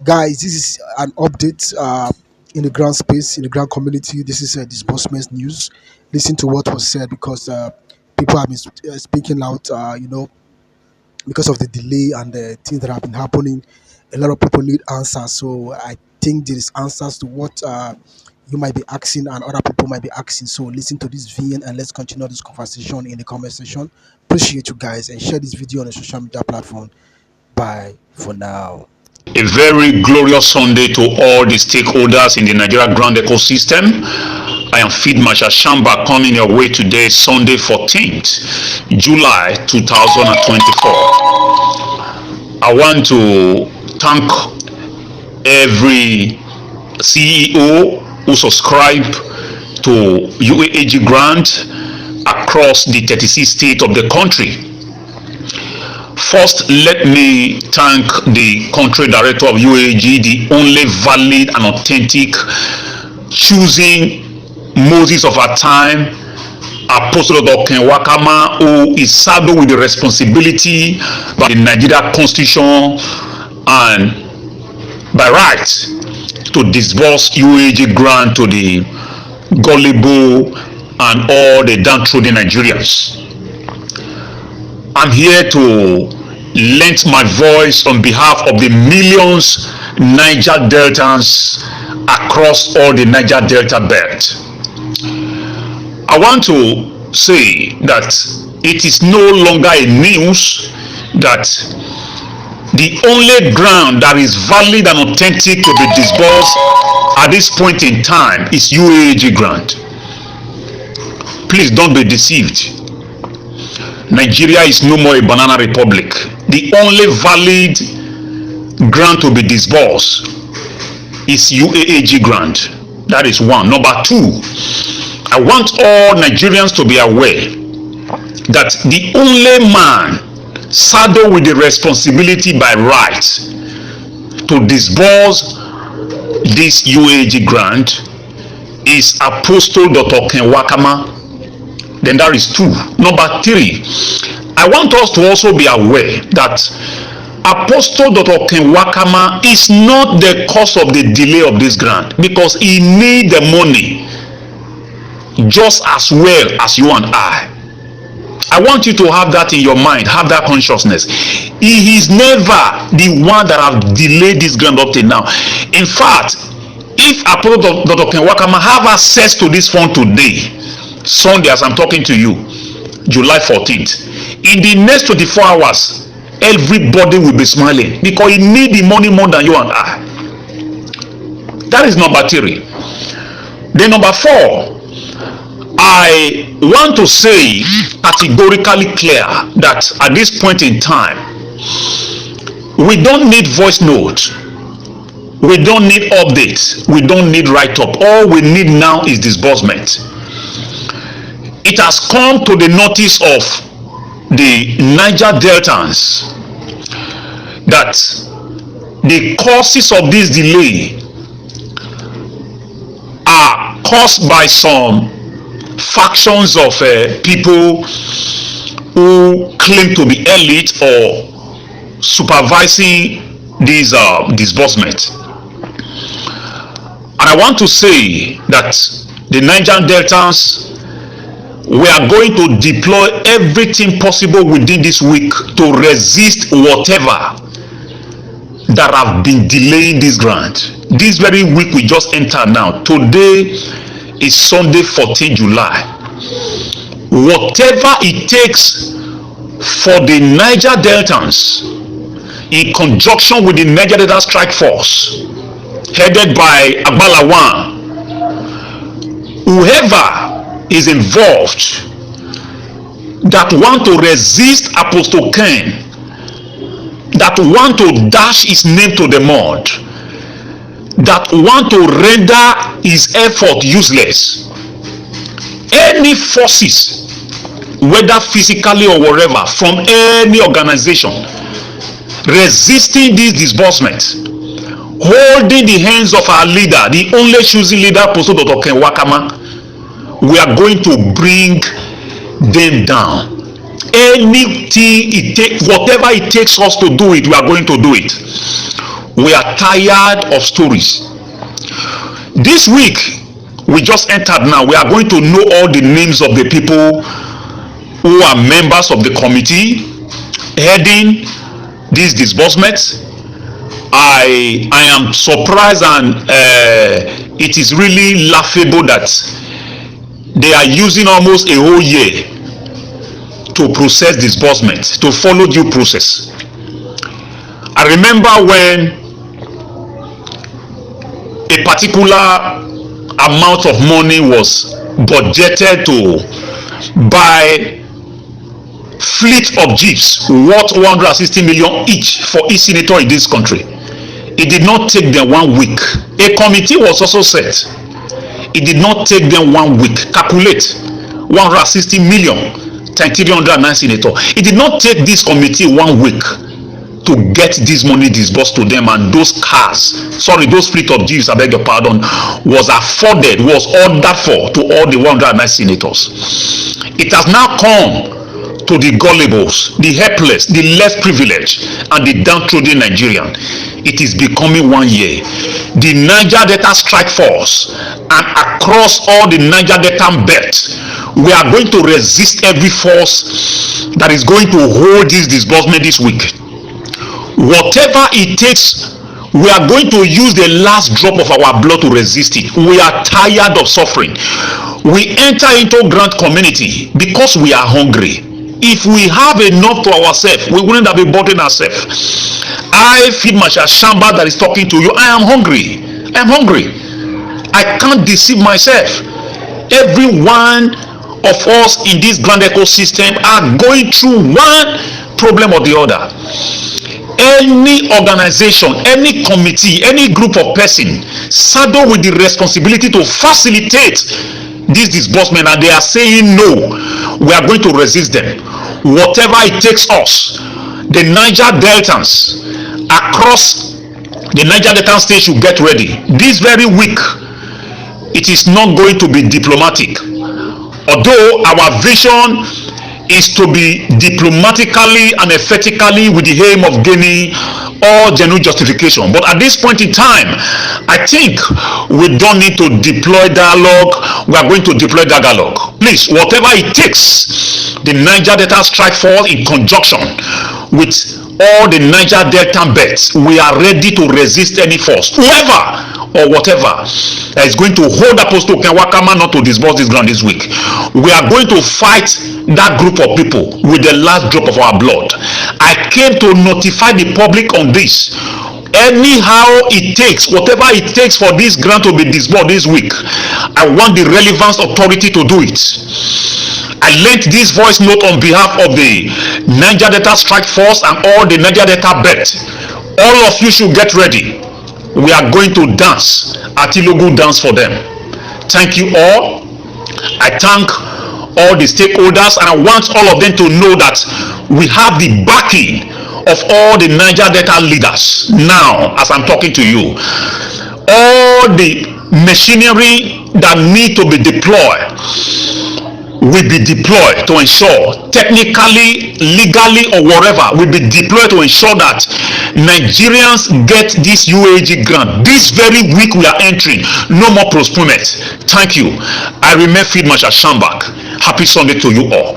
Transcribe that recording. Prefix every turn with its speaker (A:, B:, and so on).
A: Guys, this is an update in the ground space, in the ground community. This is disbursement news. Listen to what was said because people have been speaking out, because of the delay and the things that have been happening. A lot of people need answers. So I think there is answers to what you might be asking and other people might be asking. So listen to this VN and let's continue this conversation in the comment section. Appreciate you guys and share this video on the social media platform. Bye for now.
B: A very glorious Sunday to all the stakeholders in the Nigeria ground ecosystem. I am Field Marshal Shamboch coming your way today, Sunday 14th, July 2024. I want to thank every CEO who subscribed to UAAG grant across the 36 states of the country. First, let me thank the country director of UAAG, the only valid and authentic, choosing Moses of our time, Apostle Dr. Wakama, who is saddled with the responsibility by the Nigeria Constitution and by right to disburse UAAG grant to the gullible and all the downtrodden Nigerians. I'm here to lend my voice on behalf of the millions Niger Deltans across all the Niger Delta belt. I want to say that it is no longer a news that the only ground that is valid and authentic to be disbursed at this point in time is UAAG grant. Please don't be deceived. Nigeria is no more a banana republic. The only valid grant to be disbursed is UAAG grant. That is one. Number two, I want all Nigerians to be aware that the only man saddled with the responsibility by right to disburse this UAAG grant is Apostle Dr. Ken Wakama. Then that is two. Number three, I want us to also be aware that Apostle Dr. Ken Wakama is not the cause of the delay of this grant, because he needs the money just as well as you and I. I want you to have that in your mind, have that consciousness. He is never the one that have delayed this grant up till now. In fact, if Apostle Dr. Ken Wakama have access to this fund today, Sunday as I'm talking to you, July 14th, in the next 24 hours, everybody will be smiling because he need the money more than you and I. That is number three. Then number four, I want to say categorically clear that at this point in time, we don't need voice notes, we don't need updates, we don't need write-up. All we need now is disbursement. It has come to the notice of the Niger Deltans that the causes of this delay are caused by some factions of people who claim to be elite or supervising these disbursements. And I want to say that the Niger Deltans, we are going to deploy everything possible within this week to resist whatever that have been delaying this grant. This very week we just entered now. Today is Sunday 14 July. Whatever it takes for the Niger Deltans, in conjunction with the Niger Delta Strike Force, headed by Agbalawan, whoever is involved that want to resist Apostle Ken, that want to dash his name to the mud, that want to render his effort useless, any forces, whether physically or wherever, from any organization resisting this disbursement, holding the hands of our leader, the only choosing leader, Apostle Dr. Ken Wakama, we are going to bring them down. Anything it takes, whatever it takes us to do it, we are going to do it. We are tired of stories. This week, we just entered now. We are going to know all the names of the people who are members of the committee heading these disbursements. I am surprised, and it is really laughable that they are using almost a whole year to process disbursement, to follow due process. I remember when a particular amount of money was budgeted to buy fleet of jeeps worth 160 million each for each senator in this country. It did not take them 1 week. A committee was also set. It did not take them 1 week. Calculate 160 million times 309 senators. It did not take this committee 1 week to get this money disbursed to them, and those those fleet of jeeps, I beg your pardon, was ordered for to all the 109 senators. It has now come to the gullibles, the helpless, the less privileged, and the downtrodden Nigerian. It is becoming 1 year. The Niger Delta Strike Force and across all the Niger Delta belt, we are going to resist every force that is going to hold this disbursement this week. Whatever it takes, we are going to use the last drop of our blood to resist it. We are tired of suffering. We enter into grant community because we are hungry. If we have enough to ourselves, we wouldn't have been bothering ourselves. I feel Marshal Shamboch that is talking to you. I am hungry. I am hungry. I can't deceive myself. Every one of us in this grand ecosystem are going through one problem or the other. Any organization, any committee, any group of person saddled with the responsibility to facilitate this disbursement, and they are saying no, we are going to resist them. Whatever it takes us, the Niger Deltans across the Niger Delta state should get ready. This very week, it is not going to be diplomatic. Although our vision is to be diplomatically and effectively with the aim of gaining all genuine justification. But at this point in time, I think we don't need to deploy dialogue. We are going to deploy dialogue. Please, whatever it takes, the Niger Delta Strike Force in conjunction with all the Niger Delta bets, we are ready to resist any force, whoever or whatever that is going to hold that post to Kenwakama not to disburse this ground this week. We are going to fight that group of people with the last drop of our blood. I came to notify the public on this. Anyhow it takes, whatever it takes for this grant to be disbursed this week, I want the relevant authority to do it. I lent this voice note on behalf of the Niger Delta Strike Force and all the Niger Delta bet. All of you should get ready. We are going to dance Atilogu dance for them. Thank you all. I thank all the stakeholders, and I want all of them to know that we have the backing of all the Niger Delta leaders now as I'm talking to you. All the machinery that need to be deployed will be deployed to ensure, technically, legally, or whatever, will be deployed to ensure that Nigerians get this UAAG grant. This very week we are entering. No more postponement. Thank you. I remain Field Marshal Shamboch. Happy Sunday to you all.